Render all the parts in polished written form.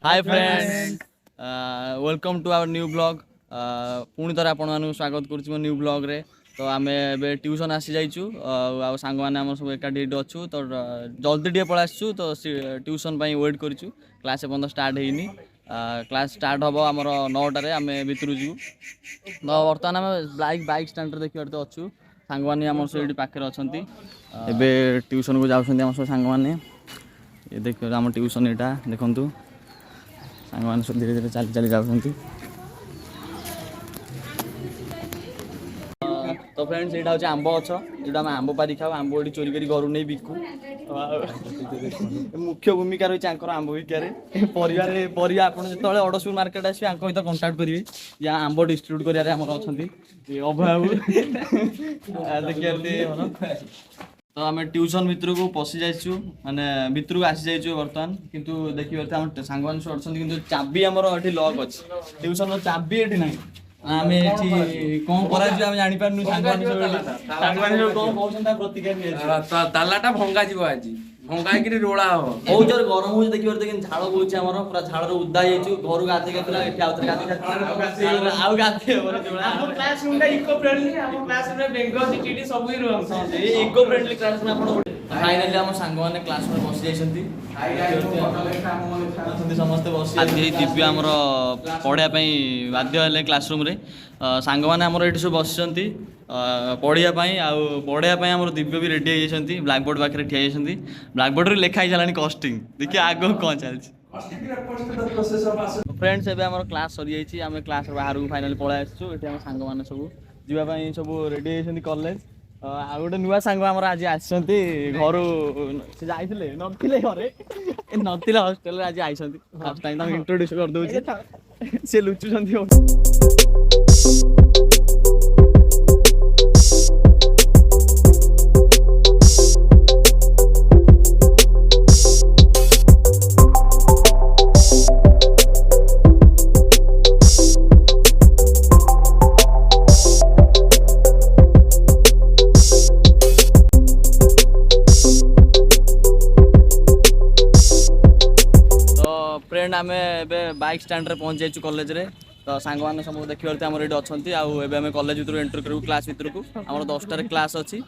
Hi friends, welcome to our new blog. पुणी थर आपण मानू स्वागत करुछु मो न्यू ब्लॉग रे। तो आमे एबे ट्यूशन आसी जाइछु आ सांग माने हमर सब एकाडी अछु। तो जल्दी टे पळा आछू तो ट्यूशन पई वेट करिछु। क्लास बंद स्टार्ट हेइनी। क्लास स्टार्ट हबो हमर 9टा रे आमे भितरु जिवु। तो वर्तमान हम बाइक स्टैंड रे देखि परते अछु। सांग माने हमर सेठी पाखरे अछंती। एबे ट्यूशन को जाउछंती हमर सब सांग माने। ये देखो हमर ट्यूशन एटा देखंतु। सांग माने सब धीरे धीरे चली चली जाउछंती। तो फ्रेंड्स एटा होचे आंबो गछ। एटा हम आंबो पारी खाऊ। आंबो एटी चोरी करी घरु नै बिकू। मुख्य भूमिका रही आंकर आंब बिकारे परिया आपन जेतले अडसपुर मार्केट आसी आंक सहित कांटेक्ट करिवे या आंब डिस्ट्रीब्यूट करियारे हमर अछंती अभाव देखियते तो आम ट्यूशन भितर को पशि जाइछु माने भितर को आसी जाइछु वर्तमान किंतु देखि परते हम सांग मान सब अछंती किंतु चाबी हमर एठी लॉक अछि ट्यूशन रो चाबी एठी नै आमे एठी कोन करा जे हम जानि पारनु सांग मान सब कोन कहउछन ता प्रतिक्रिया तालाटा भंगा जीव आज भंगा कि रोला हो बहुत जोर गरम हो देखि परते कि झाड़ बोउछ हमर पूरा झाड़ रो उद्दा जाइछु घर गाते केतला एठी आउतर गाते आउ गाते हमर जोला हम क्लासरूम टा इको फ्रेंडली हम क्लासरूम रे बेंगो सिटी सब ही रहन ए इको फ्रेंडली क्लास में आपण फाइनली हम सांग माने क्लास में बसि जाइछंती समस्त बसि आज दिव्य हमर पढिया पई बाध्य हले क्लासरूम रे सांग माने हमर एठी सब बसिछंती पढ़िया पढ़िया हमर दिव्य भी रेडी होइछंती ब्लैक बोर्ड पाखरे ठिया होइछंती ब्लैक बोर्ड रे लिखा ही चलानी कॉस्टिंग देखि आगो कोन चलछि फ्रेंड्स एबे हमर क्लास सरी जाइछि हम क्लास बाहर को फाइनली पळा आछछु एठी हम सांग माने सब जीवा पई सब रेडी होइछंती कॉलेज आ गोटे नुआ सांग हमर आज आछंती घरु से जाइथिले नथिले घरे नथिले हॉस्टल रे आज आइछंती फर्स्ट टाइम हम इंट्रोड्यूस कर दोछि से लुचुछंती फ्रेंड आम बाइक स्टैंड रे पहुंच जाइछु कॉलेज रे तो सांग माने सब देखि परते हमर एठी अछंती आ एबे हम कॉलेज भीतर एंटर करू क्लास भीतर को हमर 10टा रे क्लास अछि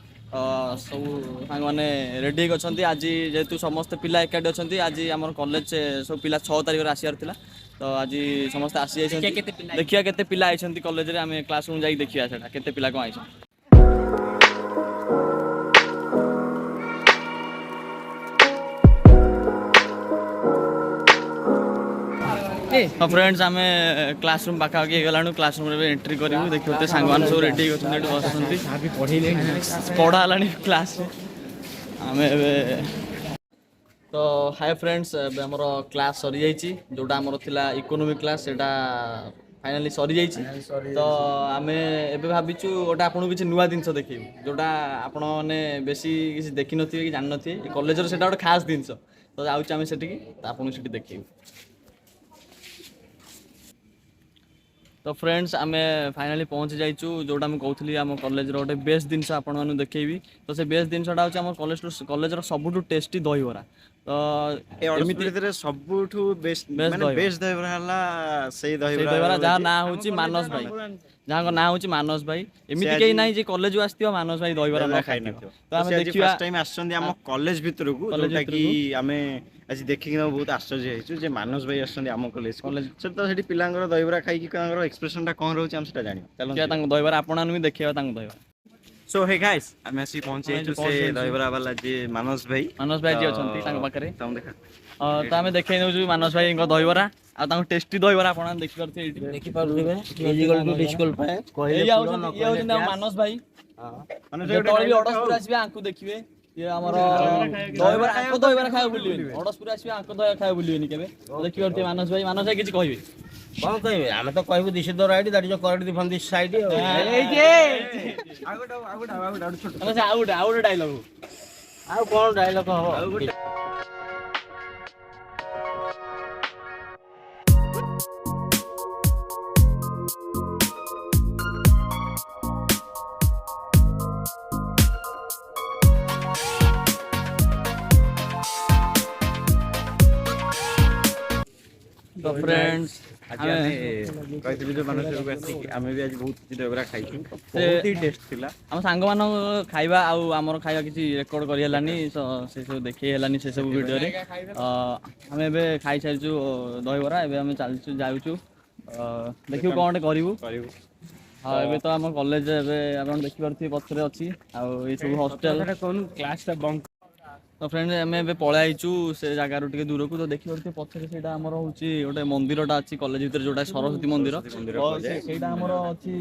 सब सांग माने रेडी अछंती आज जेतु समस्त पिला एकाडी अछंती आज हमर कॉलेज से सब पिला 6 तारिख रे आसियार थिला तो आज समस्त आसी जाइछंती देखिया केते पिला आइछंती कॉलेज रे हम क्लासरूम जाई देखिया सेटा केते पिला को आइछंती फ्रेंड्स आम क्लासरूम पाखापाखि गलाणु क्लासरूम रे एंट्री करू देखते सांग मान सब रेडी बस पढ़ा क्लास आम तो हाय फ्रेंड्स आमर क्लास सरी जाइए जोटा आमर थिला इकोनॉमिक क्लास सेटा फाइनली सरी जाइए तो आम एबे भाबिचु गोटे आपन किसी नुआ जिनस देखिबु जोटा आपण माने बेसी किसी देखि नथिबे कि जान नथिबे कॉलेज रो सेटा गोटे खास जिनस तो आउछ आम सेठी आपन सेठी देखिबु तो फ्रेंड्स आम फाइनली पहुंची जाइछु जोटा हम कहथली हम कॉलेज रो गोटे बेस्ट जिनस आपण मानु देखैबी तो से बेस्ट जिनसटा होछ हम कॉलेज रो सबुठु टेस्टी दही बरा तो एमिति रे सबुठु बेस्ट माने बेस्ट दही बरा हला सेही दही बरा जा ना होची मानस भाई जहाँ ना होची मानस भाई एमिति केही नाही जे कॉलेज आस्तियो मानस भाई दही बरा न खाइ नथियो तो हम देखिबा फर्स्ट टाइम आछन हम कॉलेज भीतर को जोटा कि हमें आज देखि कि बहुत आश्चर्य हेछु जे मानस भाई आछन हम कॉलेज से तो सेठी पिलांगर दही बरा खाइ कि कांगर एक्सप्रेशन टा कोन रहउची हम सेटा जानि चलो क्या तांग दही बरा आपणानु भी देखिबा तांग दही बरा सो हे गाइस हम आसी पहुंचे छु से दही बरा वाला जे मानस भाई जी अछंती तांग पाखरे तम देखा तो आम देखै नउ मानस भाई दही बरा आ तांग टेस्टी दही बरा आपण देखि परथे एठी देखि पारुबे इलीगल टू डिस्कल पाए कहले ये आउछन मानस भाई मानस भाई तोल भी अडसपुर आसीबे आंकु देखिबे ये हमर दही बरा खाय बुलिबे अडसपुर आसीबे आंकु दही खाय बुलिबेनी केबे देखि परथे मानस भाई किछि कहबे कौन कहबे हम तो कहबो this the right that is correct from this side A J out छोट आउट डायलॉग आ कोन डायलॉग हो तो फ्रेंड्स आज ଆମେ କହିଥିଲି ଯୋଉ ମାନସ ଘରକୁ ଆସିକି ଆମେ ବି ଆଜି ବହୁତ କିଛି ଦହିବରା ଖାଇଛୁ ବହୁତ ହି ଟେଷ୍ଟ ଥିଲା। ଆମ ସାଙ୍ଗମାନଙ୍କ ଖାଇବା ଆଉ ଆମର ଖାଇବା କିଛି ରେକର୍ଡ କରି ହେଲାନି ସେ ସବୁ ଦେଖେଇ ହେଲାନି ସେ ସବୁ ଭିଡ଼ିଓରେ। ଆମେ ଏବେ ଖାଇସାରିଛୁ ଦହିବରା, ଏବେ ଆମେ ଚାଲିଛୁ ଯାଉଛୁ ଦେଖିବୁ କ'ଣ ଗୋଟେ କରିବୁ। ଆଉ ଏବେ ତ ଆମ କଲେଜ ଏବେ ଆପଣ ଦେଖିପାରୁଥିବେ ପଛରେ ଅଛି, ଆଉ ଏଇ ସବୁ ହଷ୍ଟେଲ କ୍ଲାସଟା ବନ୍ଦ। ତ ଫ୍ରେଣ୍ଡ ଆମେ ଏବେ ପଳେଇ ଆଇଛୁ ସେ ଜାଗାରୁ ଟିକେ ଦୂରକୁ। ତ ଦେଖିପାରୁଥିବେ ପଛରେ ସେଇଟା ଆମର ହେଉଛି ଗୋଟେ ମନ୍ଦିରଟା ଅଛି କଲେଜ ଭିତରେ, ଯୋଉଟା ସରସ୍ୱତୀ ମନ୍ଦିର। ସେଇଟା ଆମର ଅଛି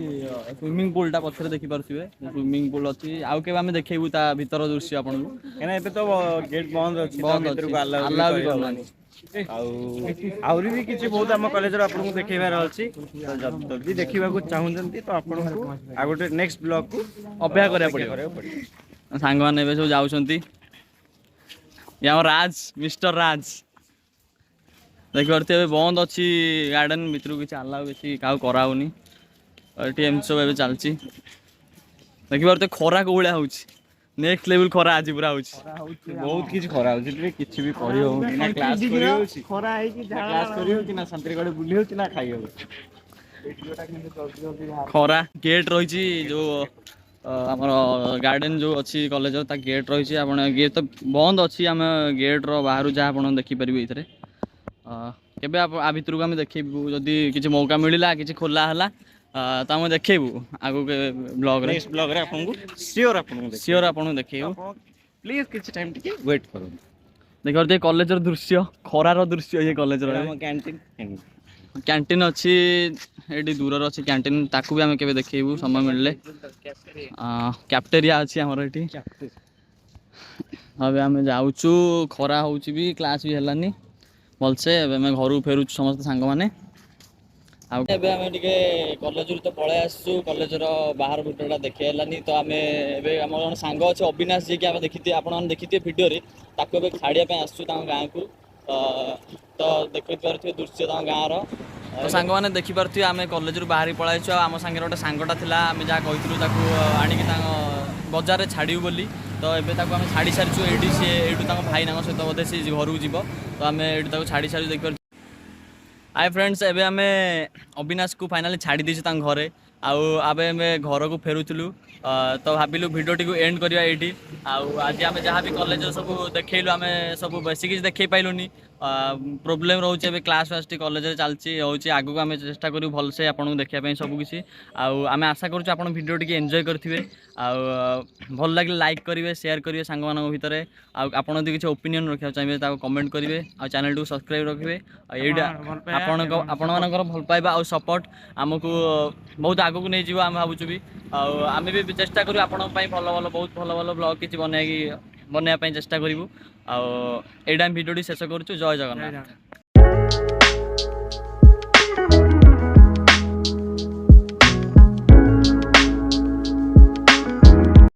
ସୁଇମିଂ ପୁଲଟା ପଛରେ ଦେଖିପାରୁଥିବେ, ସୁଇମିଂ ପୁଲ ଅଛି। ଆଉ କେବେ ଆମେ ଦେଖେଇବୁ ତା ଭିତର ଦୃଶ୍ୟ ଆପଣଙ୍କୁ, କାହିଁକିନା ଏବେ ତ ଗେଟ୍ ବନ୍ଦ ଅଛି, ବନ୍ଦ ଅଛି, ଭିତରକୁ ଆଲାଉ ବି କରୁନାହାନ୍ତି। ଆଉ ଆହୁରି ବି କିଛି ବହୁତ ଆମ କଲେଜର ଆପଣଙ୍କୁ ଦେଖେଇବାର ଅଛି। ତ ଯଦି ଦେଖିବାକୁ ଚାହୁଁଛନ୍ତି ତ ଆପଣଙ୍କୁ ଆଉ ଗୋଟେ ନେକ୍ସଟ ବ୍ଲଗକୁ ଅପେକ୍ଷା କରିବାକୁ ପଡ଼ିବ। ସାଙ୍ଗମାନେ ଏବେ ସବୁ ଯାଉଛନ୍ତି। ଇଏ ଆମ ରାଜ, ମିଷ୍ଟର ରାଜ। ଦେଖିପାରୁଥିବେ ଏବେ ବନ୍ଦ ଅଛି ଗାର୍ଡେନ ଭିତରକୁ, କିଛି ଆଲାଉ ବେଶୀ କାହାକୁ କରାହେଉନି। ଏଠି ଏମିତି ସବୁ ଏବେ ଚାଲିଛି। ଦେଖିପାରୁଥିବେ ଖରା କୋଉ ଭଳିଆ ହେଉଛି, ନେକ୍ସଟ ଲେଭେଲ ଖରା ଆଜି ପୁରା ହେଉଛି। ବହୁତ କିଛି ଖରା ହଉଛି, କିଛି ବି କରି ହଉନି, ନା କ୍ଲାସ କରି ହଉଛି, ଖରା ହେଇକି କ୍ଲାସ କରି ହଉଛି, ନା ଶାନ୍ତିରେ କୁଆଡେ ବୁଲି ହଉଛି, ନା ଖାଇ ହଉଛି। ଖରା ଗେଟ୍ ରହିଛି ଯୋଉ ଆମର ଗାର୍ଡେନ ଯୋଉ ଅଛି କଲେଜର, ତା ଗେଟ୍ ରହିଛି। ଆପଣ ଗେଟ୍ ତ ବନ୍ଦ ଅଛି, ଆମେ ଗେଟ୍ର ବାହାରୁ ଯାହା ଆପଣ ଦେଖିପାରିବେ ଏଇଥିରେ। କେବେ ଆ ଭିତରକୁ ଆମେ ଦେଖେଇବୁ ଯଦି କିଛି ମୌକା ମିଳିଲା, କିଛି ଖୋଲା ହେଲା ତ ଆମେ ଦେଖେଇବୁ ଆଗକୁ ବ୍ଲଗରେ ଆପଣଙ୍କୁ ସିଓର ଆପଣଙ୍କୁ ଦେଖେଇବୁ। ପ୍ଲିଜ କିଛି ଟାଇମ ଟିକେ ୱେଟ୍ କରନ୍ତୁ। ଦେଖିପାରୁଥିବେ କଲେଜର ଦୃଶ୍ୟ, ଖରାର ଦୃଶ୍ୟ ଇଏ କଲେଜର। କ୍ୟାଣ୍ଟିନ୍ ଅଛି ଏଇଠି ଦୂରରେ ଅଛି କ୍ୟାଣ୍ଟିନ୍, ତାକୁ ବି ଆମେ କେବେ ଦେଖେଇବୁ ସମୟ ମିଳିଲେ। କ୍ୟାଫେଟେରିଆ ଅଛି ଆମର ଏଠି। ଏବେ ଆମେ ଯାଉଛୁ, ଖରା ହେଉଛି ବି, କ୍ଲାସ୍ ବି ହେଲାନି ଭଲସେ। ଏବେ ଆମେ ଘରକୁ ଫେରୁଛୁ ସମସ୍ତେ ସାଙ୍ଗମାନେ। ଆଉ ଏବେ ଆମେ ଟିକେ କଲେଜରୁ ତ ପଳେଇ ଆସିଛୁ, କଲେଜର ବାହାର ଭିତରଟା ଦେଖେଇ ହେଲାନି। ତ ଆମେ ଏବେ ଆମର ଜଣେ ସାଙ୍ଗ ଅଛି ଅବିନାଶ, ଯିଏକି ଆମେ ଦେଖିଥିବେ, ଆପଣମାନେ ଦେଖିଥିବେ ଭିଡ଼ିଓରେ, ତାକୁ ଏବେ ଛାଡ଼ିବା ପାଇଁ ଆସିଛୁ ତାଙ୍କ ଗାଁକୁ। ତ ଦେଖିପାରୁଥିବେ ଦୃଶ୍ୟ ତାଙ୍କ ଗାଁର। ତ ସାଙ୍ଗମାନେ ଦେଖିପାରୁଥିବେ ଆମେ କଲେଜରୁ ବାହାରି ପଳାଇଛୁ। ଆଉ ଆମ ସାଙ୍ଗରେ ଗୋଟେ ସାଙ୍ଗଟା ଥିଲା, ଆମେ ଯାହା କହିଥିଲୁ ତାକୁ ଆଣିକି ତାଙ୍କ ବଜାରରେ ଛାଡ଼ିବୁ ବୋଲି। ତ ଏବେ ତାକୁ ଆମେ ଛାଡ଼ି ସାରିଛୁ ଏଇଠି। ସିଏ ଏଇଠୁ ତାଙ୍କ ଭାଇନାଙ୍କ ସହିତ ବୋଧେ ସେ ଘରକୁ ଯିବ, ତ ଆମେ ଏଇଠୁ ତାକୁ ଛାଡ଼ି ସାରିଛୁ। ଦେଖିପାରୁଛୁ ହାଇ ଫ୍ରେଣ୍ଡସ୍, ଏବେ ଆମେ ଅବିନାଶକୁ ଫାଇନାଲି ଛାଡ଼ି ଦେଇଛୁ ତାଙ୍କ ଘରେ। ଆଉ ଏବେ ଆମେ ଘରକୁ ଫେରୁଥିଲୁ, ତ ଭାବିଲୁ ଭିଡ଼ିଓଟିକୁ ଏଣ୍ଡ କରିବା ଏଇଠି। ଆଉ ଆଜି ଆମେ ଯାହା ବି କଲେଜରେ ସବୁ ଦେଖେଇଲୁ, ଆମେ ସବୁ ବେଶୀ କିଛି ଦେଖେଇ ପାଇଲୁନି, ପ୍ରୋବ୍ଲେମ୍ ରହୁଛି। ଏବେ କ୍ଲାସ୍ ଫାସ୍ ଟିକେ କଲେଜରେ ଚାଲିଛି ହେଉଛି, ଆଗକୁ ଆମେ ଚେଷ୍ଟା କରିବୁ ଭଲସେ ଆପଣଙ୍କୁ ଦେଖିବା ପାଇଁ ସବୁ କିଛି। ଆଉ ଆମେ ଆଶା କରୁଛୁ ଆପଣ ଭିଡ଼ିଓ ଟିକେ ଏନ୍ଜୟ କରିଥିବେ। ଆଉ ଭଲ ଲାଗିଲେ ଲାଇକ୍ କରିବେ, ସେୟାର କରିବେ ସାଙ୍ଗମାନଙ୍କ ଭିତରେ। ଆଉ ଆପଣ ଯଦି କିଛି ଓପିନିଅନ୍ ରଖିବାକୁ ଚାହିଁବେ ତାକୁ କମେଣ୍ଟ କରିବେ, ଆଉ ଚ୍ୟାନେଲଟିକୁ ସବସ୍କ୍ରାଇବ୍ ରଖିବେ। ଆଉ ଏଇଟା ଆପଣମାନଙ୍କର ଭଲ ପାଇବା ଆଉ ସପୋର୍ଟ ଆମକୁ ବହୁତ ଆଗକୁ ନେଇଯିବ ଆମେ ଭାବୁଛୁ ବି। ଆଉ ଆମେ ବି ଚେଷ୍ଟା କରିବୁ ଆପଣଙ୍କ ପାଇଁ ବହୁତ ଭଲ ଭଲ ବ୍ଲଗ୍ କିଛି ବନେଇବା ପାଇଁ ଚେଷ୍ଟା କରିବୁ। ଆଉ ଏଇଟା ଆମେ ଭିଡ଼ିଓଟି ଶେଷ କରୁଛୁ। ଜୟ ଜଗନ୍ନାଥ।